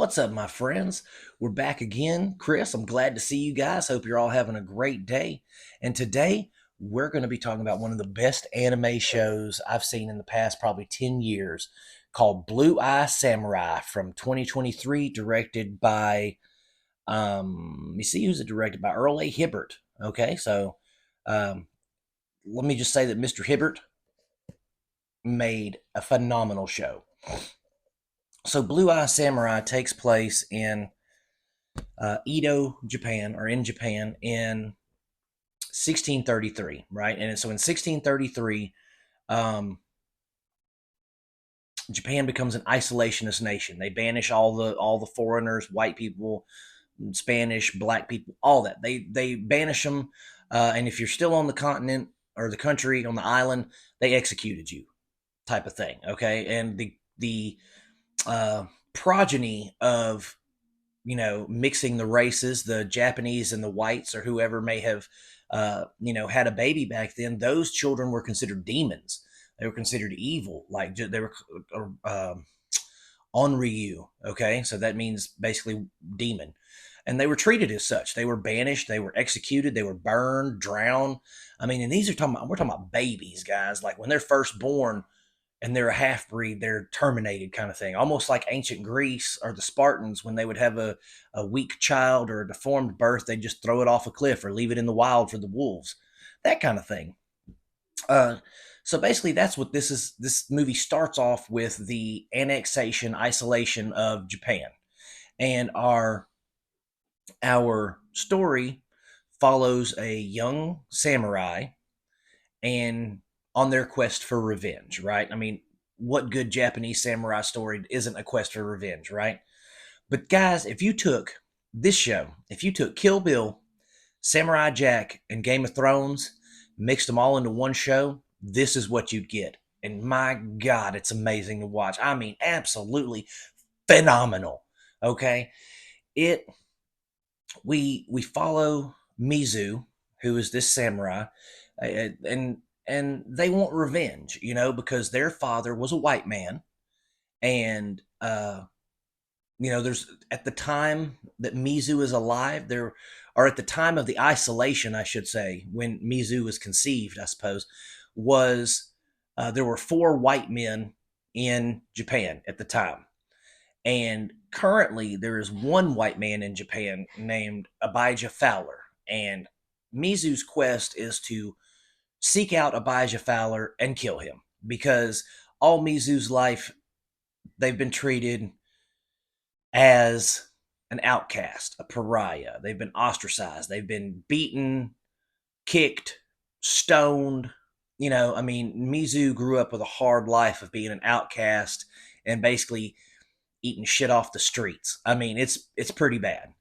What's up, my friends? We're back again. Chris, I'm glad to see you guys. Hope you're all having a great day. And today, we're going to be talking about one of the best anime shows I've seen in the past probably 10 years called Blue Eye Samurai from 2023, directed by, let me see who's it directed by, Earl A. Hibbert. Okay, so um, let me just say that Mr. Hibbert made a phenomenal show. So, Blue Eye Samurai takes place in Edo, Japan, or in Japan in 1633, right? And so in 1633, um, Japan becomes an isolationist nation. They banish all the foreigners, white people, Spanish, black people, all that. They banish them, and if you're still on the continent or the country on the island, they executed you, type of thing. Okay, and the uh, progeny of mixing the races, the Japanese and the whites or whoever may have, had a baby back then, those children were considered demons. They were considered evil. Like they were onryu. Okay. So that means basically demon. And they were treated as such. They were banished. They were executed. They were burned, drowned. I mean, and we're talking about babies, guys. Like when they're first born, and they're a half breed, they're terminated kind of thing. Almost like ancient Greece or the Spartans when they would have a weak child or a deformed birth, they'd just throw it off a cliff or leave it in the wild for the wolves. That kind of thing. Uh, so basically, that's what this is. This movie starts off with the annexation, isolation of Japan. And our story follows a young samurai and on their quest for revenge, right? I mean, what good Japanese samurai story isn't a quest for revenge, right? But guys, if you took Kill Bill, Samurai Jack, and Game of Thrones, mixed them all into one show, this is what you'd get. And my God, it's amazing to watch. I mean, absolutely phenomenal. Okay, it we follow Mizu, who is this samurai, and they want revenge, because their father was a white man, and there's at the time that Mizu is alive, there or at the time of the isolation, I should say, when Mizu was conceived, I suppose, was there were four white men in Japan at the time. And currently, there is one white man in Japan named Abijah Fowler. And Mizu's quest is to seek out Abijah Fowler and kill him because all Mizu's life, they've been treated as an outcast, a pariah. They've been ostracized. They've been beaten, kicked, stoned. I mean, Mizu grew up with a hard life of being an outcast and basically eating shit off the streets. I mean, it's pretty bad.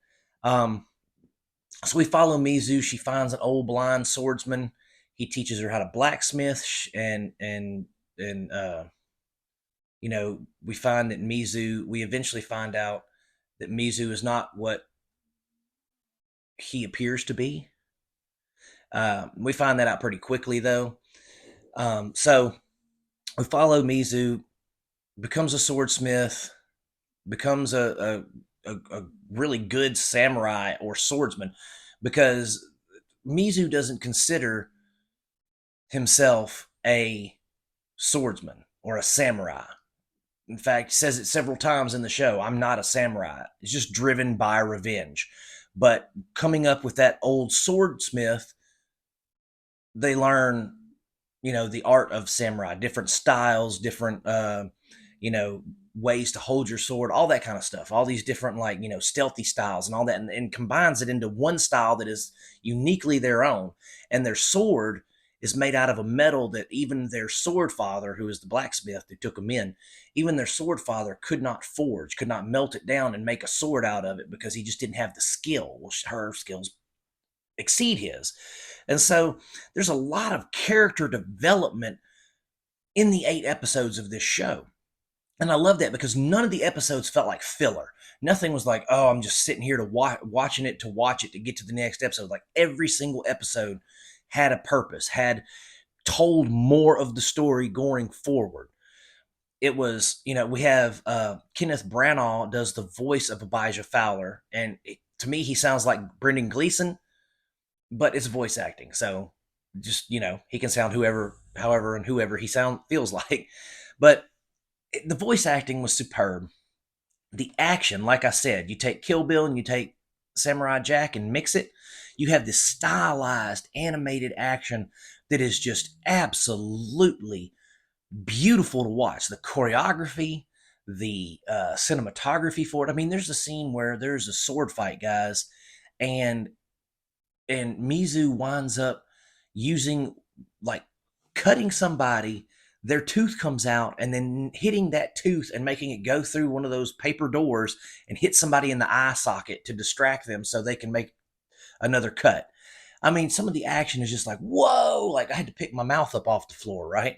Um, so we follow Mizu. She finds an old blind swordsman. He teaches her how to blacksmith, and we find that Mizu. We eventually find out that Mizu is not what he appears to be. We find that out pretty quickly, though. So we follow Mizu, becomes a swordsmith, becomes a really good samurai or swordsman, because Mizu doesn't consider himself a swordsman or a samurai. In fact, he says it several times in the show. I'm not a samurai. It's just driven by revenge. But coming up with that old swordsmith, they learn, the art of samurai, different styles, different, ways to hold your sword, all that kind of stuff, all these different, like, stealthy styles and all that, and combines it into one style that is uniquely their own. And their sword is made out of a metal that even their sword father, who is the blacksmith who took them in, even their sword father could not forge, could not melt it down and make a sword out of it because he just didn't have the skill. Well, her skills exceed his. And so there's a lot of character development in the 8 episodes of this show. And I love that because none of the episodes felt like filler. Nothing was like, oh, I'm just sitting here to watching it to watch it to get to the next episode. Like every single episode had a purpose, had told more of the story going forward. it was, we have Kenneth Branagh does the voice of Abijah Fowler, and to me he sounds like Brendan Gleeson, but it's voice acting. So just, he can sound however and whoever he sound feels like. But the voice acting was superb. The action, like I said, you take Kill Bill and you take Samurai Jack and mix it, you have this stylized animated action that is just absolutely beautiful to watch. The choreography, the cinematography for it. I mean, there's a scene where there's a sword fight, guys, and Mizu winds up using, like, cutting somebody, their tooth comes out, and then hitting that tooth and making it go through one of those paper doors and hit somebody in the eye socket to distract them so they can make another cut. I mean, some of the action is just like, whoa, like I had to pick my mouth up off the floor, right?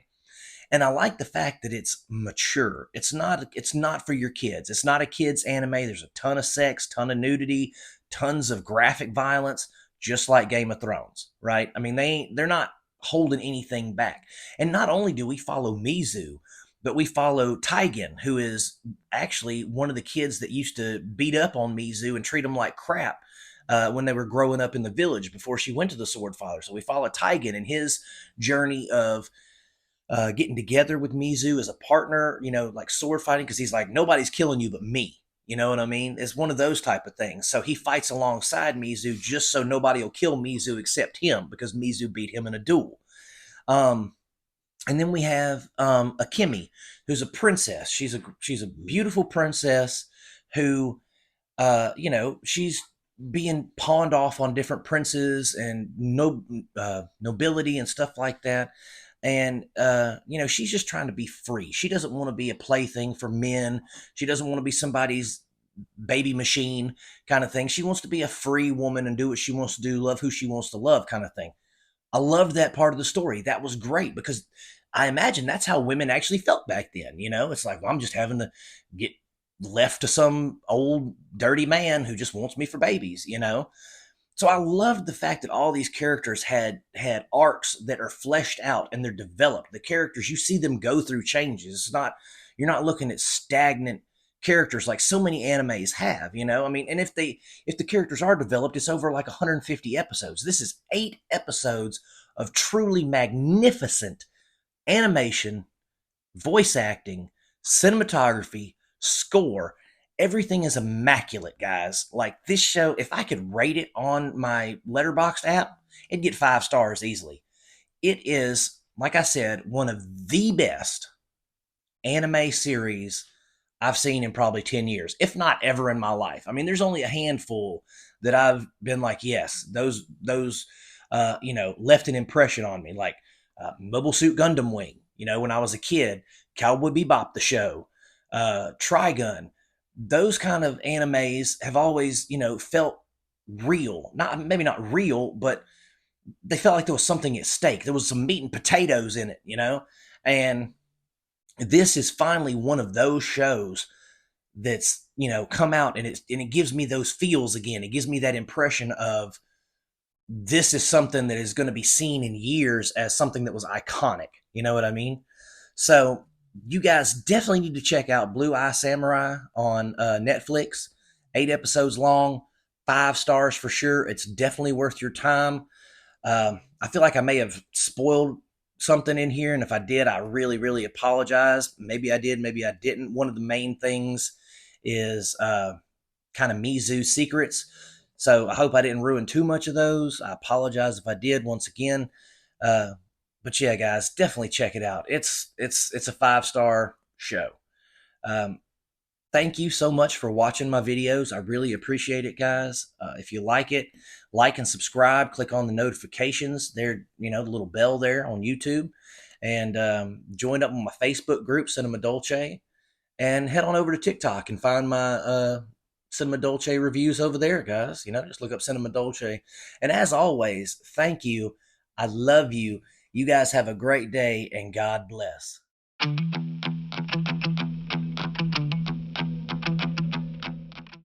And I like the fact that it's mature. It's not for your kids. It's not a kids anime. There's a ton of sex, ton of nudity, tons of graphic violence, just like Game of Thrones, right? I mean, they're not holding anything back. And not only do we follow Mizu, but we follow Taigen, who is actually one of the kids that used to beat up on Mizu and treat him like crap when they were growing up in the village before she went to the Sword Father. So we follow Taigen and his journey of getting together with Mizu as a partner, like sword fighting, because he's like, nobody's killing you but me. You know what I mean? It's one of those type of things. So he fights alongside Mizu just so nobody will kill Mizu except him, because Mizu beat him in a duel. Um, and then we have Akemi, who's a princess. She's a beautiful princess who, she's being pawned off on different princes and nobility and stuff like that. And she's just trying to be free. She doesn't want to be a plaything for men. She doesn't want to be somebody's baby machine kind of thing. She wants to be a free woman and do what she wants to do, love who she wants to love kind of thing. I loved that part of the story. That was great, because I imagine that's how women actually felt back then. It's like, well, I'm just having to get left to some old dirty man who just wants me for babies. So I loved the fact that all these characters had arcs that are fleshed out and they're developed. The characters, you see them go through changes. You're not looking at stagnant characters like so many animes have. I mean, and if the characters are developed, it's over like 150 episodes. This is 8 episodes of truly magnificent animation, voice acting, cinematography, score. Everything is immaculate, guys. Like, this show, if I could rate it on my Letterboxd app, it'd get 5 stars easily. It is, like I said, one of the best anime series I've seen in probably 10 years, if not ever in my life. I mean, there's only a handful that I've been like, yes, those left an impression on me, like Mobile Suit Gundam Wing, when I was a kid, Cowboy Bebop the show, Trigun. Those kind of animes have always, felt real. Not maybe not real, but they felt like there was something at stake. There was some meat and potatoes in it. And this is finally one of those shows that's, come out, and it gives me those feels again. It gives me that impression of, this is something that is going to be seen in years as something that was iconic. You know what I mean? So you guys definitely need to check out Blue Eye Samurai on Netflix. 8 episodes long, 5 stars for sure. It's definitely worth your time. I feel like I may have spoiled something in here, and if I did, I really, really apologize. Maybe I did, maybe I didn't. One of the main things is kind of Mizu's secrets. So I hope I didn't ruin too much of those. I apologize if I did once again. But yeah, guys, definitely check it out. It's a 5-star show. Um, Thank you so much for watching my videos. I really appreciate it, guys. If you like it, like and subscribe. Click on the notifications there, the little bell there on YouTube, and join up with my Facebook group, Cinema Dolce, and head on over to TikTok and find my Cinema Dolce reviews over there, guys. Just look up Cinema Dolce. And as always, thank you. I love you. You guys have a great day, and God bless.